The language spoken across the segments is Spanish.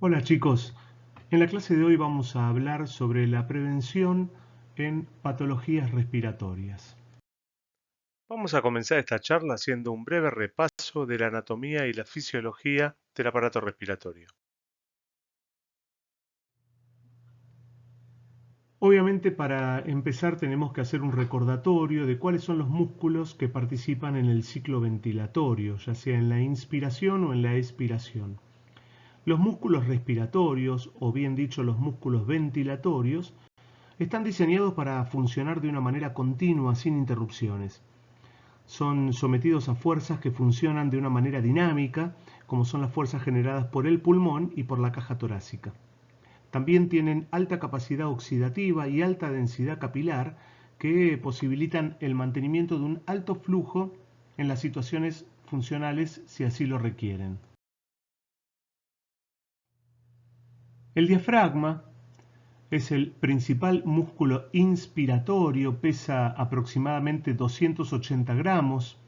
Hola chicos, en la clase de hoy vamos a hablar sobre la prevención en patologías respiratorias. Vamos a comenzar esta charla haciendo un breve repaso de la anatomía y la fisiología del aparato respiratorio. Obviamente para empezar tenemos que hacer un recordatorio de cuáles son los músculos que participan en el ciclo ventilatorio, ya sea en la inspiración o en la expiración. Los músculos respiratorios, o bien dicho los músculos ventilatorios, están diseñados para funcionar de una manera continua sin interrupciones. Son sometidos a fuerzas que funcionan de una manera dinámica, como son las fuerzas generadas por el pulmón y por la caja torácica. También tienen alta capacidad oxidativa y alta densidad capilar que posibilitan el mantenimiento de un alto flujo en las situaciones funcionales si así lo requieren. El diafragma es el principal músculo inspiratorio, pesa aproximadamente 280 gramos.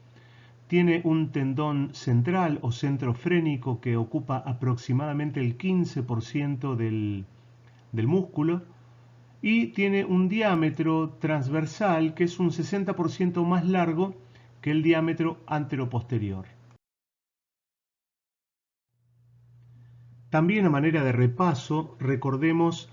Tiene un tendón central o centro frénico que ocupa aproximadamente el 15% del músculo y tiene un diámetro transversal que es un 60% más largo que el diámetro anteroposterior. También a manera de repaso, recordemos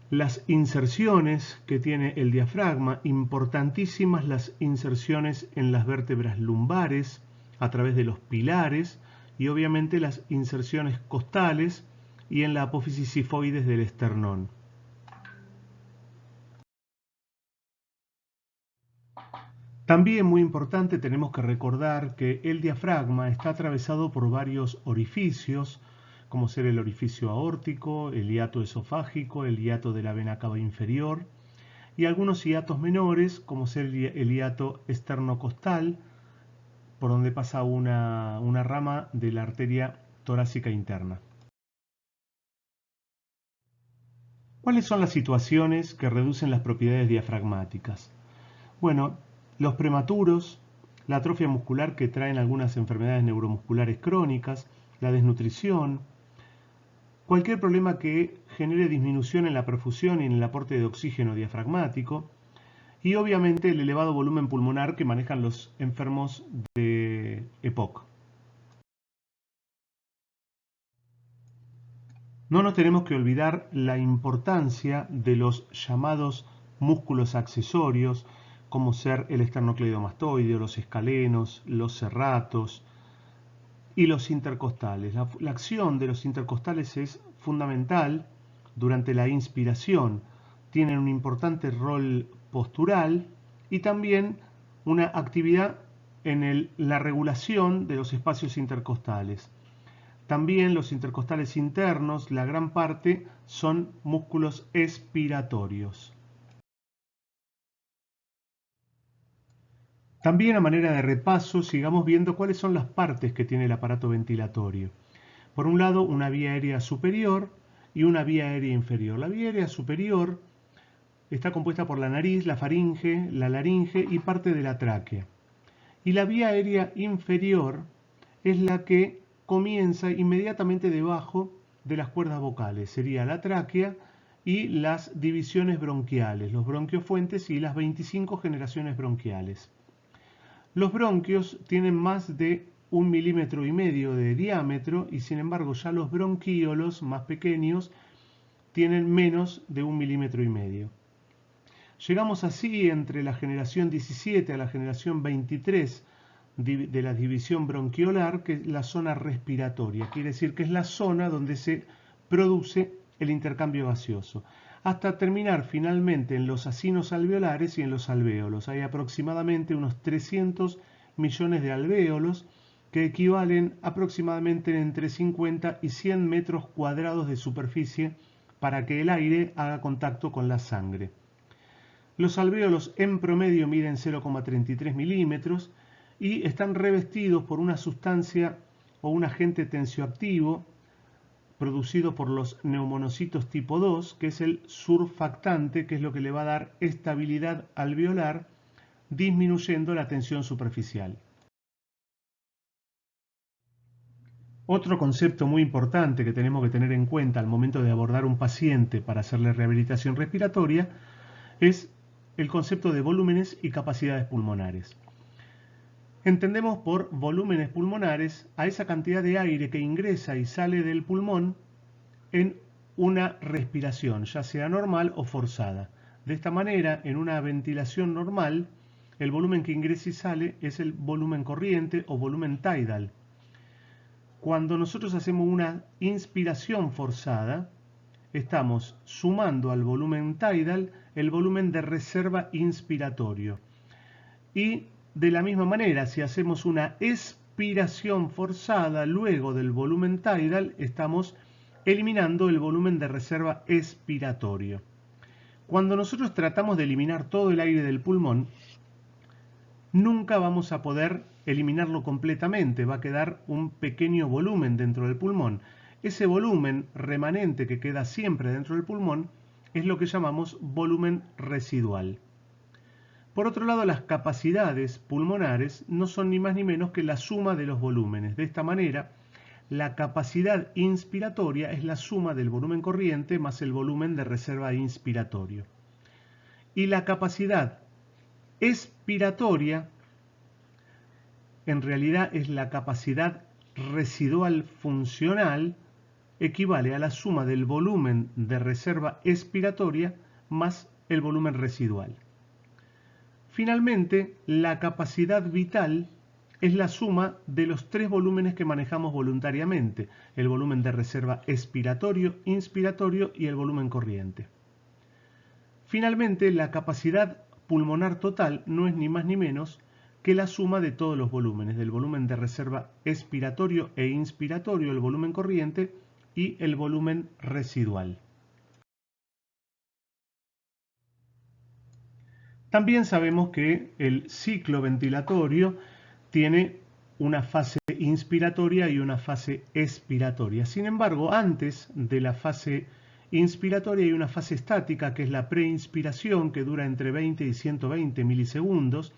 las inserciones que tiene el diafragma, importantísimas las inserciones en las vértebras lumbares a través de los pilares y obviamente las inserciones costales y en la apófisis sifoides del esternón. También muy importante tenemos que recordar que el diafragma está atravesado por varios orificios, como ser el orificio aórtico, el hiato esofágico, el hiato de la vena cava inferior, y algunos hiatos menores, como ser el hiato esternocostal, por donde pasa una rama de la arteria torácica interna. ¿Cuáles son las situaciones que reducen las propiedades diafragmáticas? Bueno, los prematuros, la atrofia muscular que traen algunas enfermedades neuromusculares crónicas, la desnutrición, cualquier problema que genere disminución en la perfusión y en el aporte de oxígeno diafragmático, y obviamente el elevado volumen pulmonar que manejan los enfermos de EPOC. No nos tenemos que olvidar la importancia de los llamados músculos accesorios, como ser el esternocleidomastoideo, los escalenos, los serratos y los intercostales. La acción de los intercostales es fundamental durante la inspiración. Tienen un importante rol postural y también una actividad en la regulación de los espacios intercostales. También los intercostales internos, la gran parte, son músculos expiratorios. También a manera de repaso, sigamos viendo cuáles son las partes que tiene el aparato ventilatorio. Por un lado, una vía aérea superior y una vía aérea inferior. La vía aérea superior está compuesta por la nariz, la faringe, la laringe y parte de la tráquea. Y la vía aérea inferior es la que comienza inmediatamente debajo de las cuerdas vocales. Sería la tráquea y las divisiones bronquiales, los bronquiofuentes y las 25 generaciones bronquiales. Los bronquios tienen más de 1,5 milímetros de diámetro y sin embargo ya los bronquíolos más pequeños tienen menos de 1,5 milímetros. Llegamos así entre la generación 17 a la generación 23 de la división bronquiolar, que es la zona respiratoria, quiere decir que es la zona donde se produce el intercambio gaseoso, hasta terminar finalmente en los acinos alveolares y en los alvéolos. Hay aproximadamente unos 300 millones de alvéolos que equivalen aproximadamente entre 50 y 100 metros cuadrados de superficie para que el aire haga contacto con la sangre. Los alvéolos en promedio miden 0,33 milímetros y están revestidos por una sustancia o un agente tensioactivo producido por los neumonocitos tipo 2, que es el surfactante, que es lo que le va a dar estabilidad alveolar, disminuyendo la tensión superficial. Otro concepto muy importante que tenemos que tener en cuenta al momento de abordar un paciente para hacerle rehabilitación respiratoria es el concepto de volúmenes y capacidades pulmonares. Entendemos por volúmenes pulmonares a esa cantidad de aire que ingresa y sale del pulmón en una respiración, ya sea normal o forzada. De esta manera, en una ventilación normal, el volumen que ingresa y sale es el volumen corriente o volumen tidal. Cuando nosotros hacemos una inspiración forzada, estamos sumando al volumen tidal el volumen de reserva inspiratorio. Y de la misma manera, si hacemos una expiración forzada luego del volumen tidal, estamos eliminando el volumen de reserva expiratorio. Cuando nosotros tratamos de eliminar todo el aire del pulmón, nunca vamos a poder eliminarlo completamente, va a quedar un pequeño volumen dentro del pulmón. Ese volumen remanente que queda siempre dentro del pulmón es lo que llamamos volumen residual. Por otro lado, las capacidades pulmonares no son ni más ni menos que la suma de los volúmenes. De esta manera, la capacidad inspiratoria es la suma del volumen corriente más el volumen de reserva inspiratorio. Y la capacidad expiratoria en realidad es la capacidad residual funcional, equivale a la suma del volumen de reserva expiratoria más el volumen residual. Finalmente, la capacidad vital es la suma de los tres volúmenes que manejamos voluntariamente, el volumen de reserva expiratorio, inspiratorio y el volumen corriente. Finalmente, la capacidad pulmonar total no es ni más ni menos que la suma de todos los volúmenes, del volumen de reserva expiratorio e inspiratorio, el volumen corriente y el volumen residual. También sabemos que el ciclo ventilatorio tiene una fase inspiratoria y una fase expiratoria. Sin embargo, antes de la fase inspiratoria hay una fase estática que es la preinspiración, que dura entre 20 y 120 milisegundos.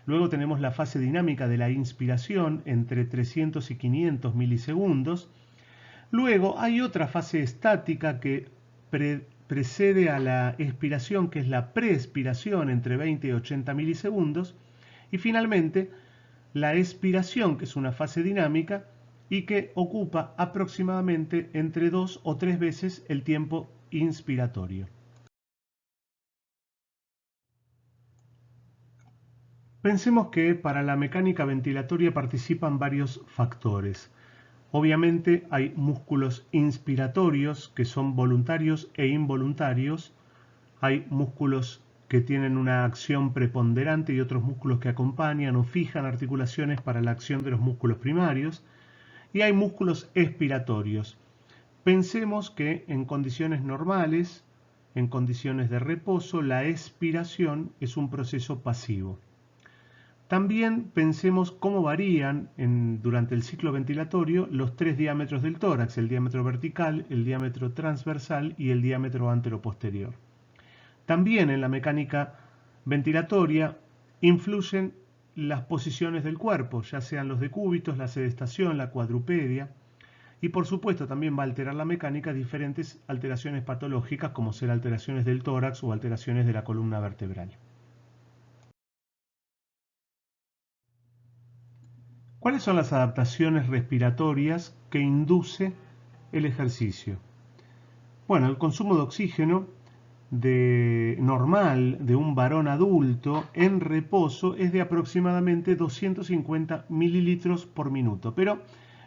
Luego tenemos la fase dinámica de la inspiración entre 300 y 500 milisegundos. Luego hay otra fase estática que precede a la expiración, que es la preexpiración entre 20 y 80 milisegundos. Y finalmente la expiración, que es una fase dinámica y que ocupa aproximadamente entre 2 o 3 veces el tiempo inspiratorio. Pensemos que para la mecánica ventilatoria participan varios factores. Obviamente hay músculos inspiratorios que son voluntarios e involuntarios. Hay músculos que tienen una acción preponderante y otros músculos que acompañan o fijan articulaciones para la acción de los músculos primarios. Y hay músculos expiratorios. Pensemos que en condiciones normales, en condiciones de reposo, la expiración es un proceso pasivo. También pensemos cómo varían durante el ciclo ventilatorio los tres diámetros del tórax, el diámetro vertical, el diámetro transversal y el diámetro anteroposterior. También en la mecánica ventilatoria influyen las posiciones del cuerpo, ya sean los decúbitos, la sedestación, la cuadrupedia, y por supuesto también va a alterar la mecánica diferentes alteraciones patológicas como ser alteraciones del tórax o alteraciones de la columna vertebral. ¿Cuáles son las adaptaciones respiratorias que induce el ejercicio? Bueno, el consumo de oxígeno normal de un varón adulto en reposo es de aproximadamente 250 mililitros por minuto, pero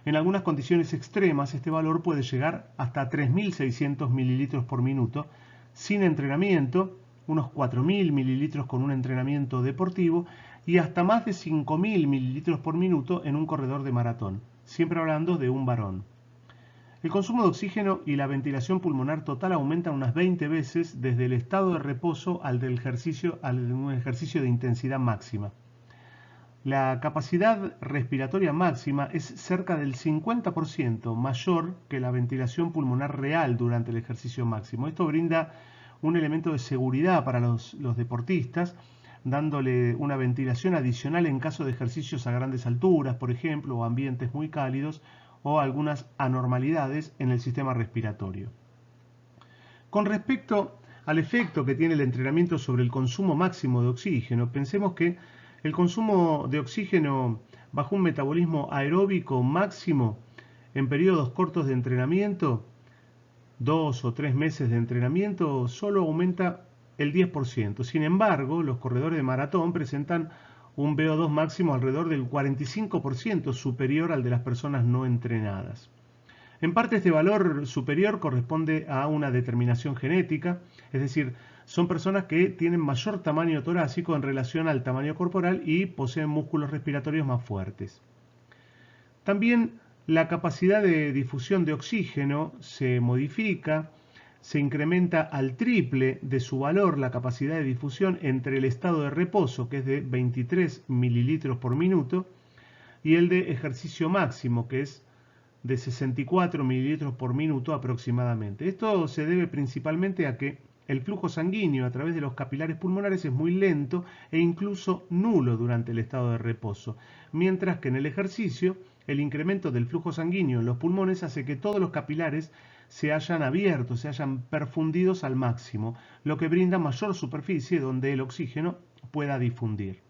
en algunas condiciones extremas este valor puede llegar hasta 3.600 mililitros por minuto sin entrenamiento, unos 4.000 mililitros con un entrenamiento deportivo y hasta más de 5.000 mililitros por minuto en un corredor de maratón, siempre hablando de un varón. El consumo de oxígeno y la ventilación pulmonar total aumentan unas 20 veces desde el estado de reposo al de un ejercicio de intensidad máxima. La capacidad respiratoria máxima es cerca del 50% mayor que la ventilación pulmonar real durante el ejercicio máximo. Esto brinda un elemento de seguridad para los deportistas, dándole una ventilación adicional en caso de ejercicios a grandes alturas, por ejemplo, o ambientes muy cálidos, o algunas anormalidades en el sistema respiratorio. Con respecto al efecto que tiene el entrenamiento sobre el consumo máximo de oxígeno, pensemos que el consumo de oxígeno bajo un metabolismo aeróbico máximo en periodos cortos de entrenamiento, 2 o 3 meses de entrenamiento, solo aumenta el 10%. Sin embargo, los corredores de maratón presentan un VO2 máximo alrededor del 45% superior al de las personas no entrenadas. En parte este valor superior corresponde a una determinación genética, es decir, son personas que tienen mayor tamaño torácico en relación al tamaño corporal y poseen músculos respiratorios más fuertes. También la capacidad de difusión de oxígeno se modifica, se incrementa al triple de su valor la capacidad de difusión entre el estado de reposo, que es de 23 mililitros por minuto, y el de ejercicio máximo, que es de 64 mililitros por minuto aproximadamente. Esto se debe principalmente a que el flujo sanguíneo a través de los capilares pulmonares es muy lento e incluso nulo durante el estado de reposo, mientras que en el ejercicio el incremento del flujo sanguíneo en los pulmones hace que todos los capilares se hayan abierto, se hayan perfundidos al máximo, lo que brinda mayor superficie donde el oxígeno pueda difundir.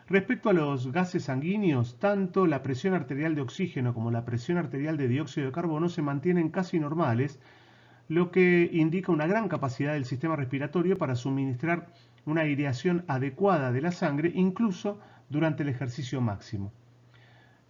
Respecto a los gases sanguíneos, tanto la presión arterial de oxígeno como la presión arterial de dióxido de carbono se mantienen casi normales, lo que indica una gran capacidad del sistema respiratorio para suministrar una aireación adecuada de la sangre, incluso durante el ejercicio máximo.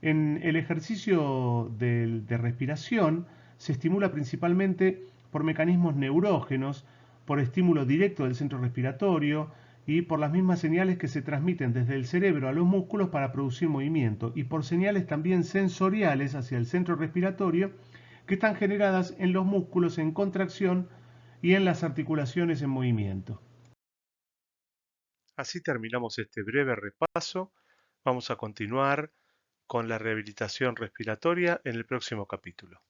En el ejercicio de respiración se estimula principalmente por mecanismos neurógenos, por estímulo directo del centro respiratorio y por las mismas señales que se transmiten desde el cerebro a los músculos para producir movimiento y por señales también sensoriales hacia el centro respiratorio que están generadas en los músculos en contracción y en las articulaciones en movimiento. Así terminamos este breve repaso. Vamos a continuar con la rehabilitación respiratoria en el próximo capítulo.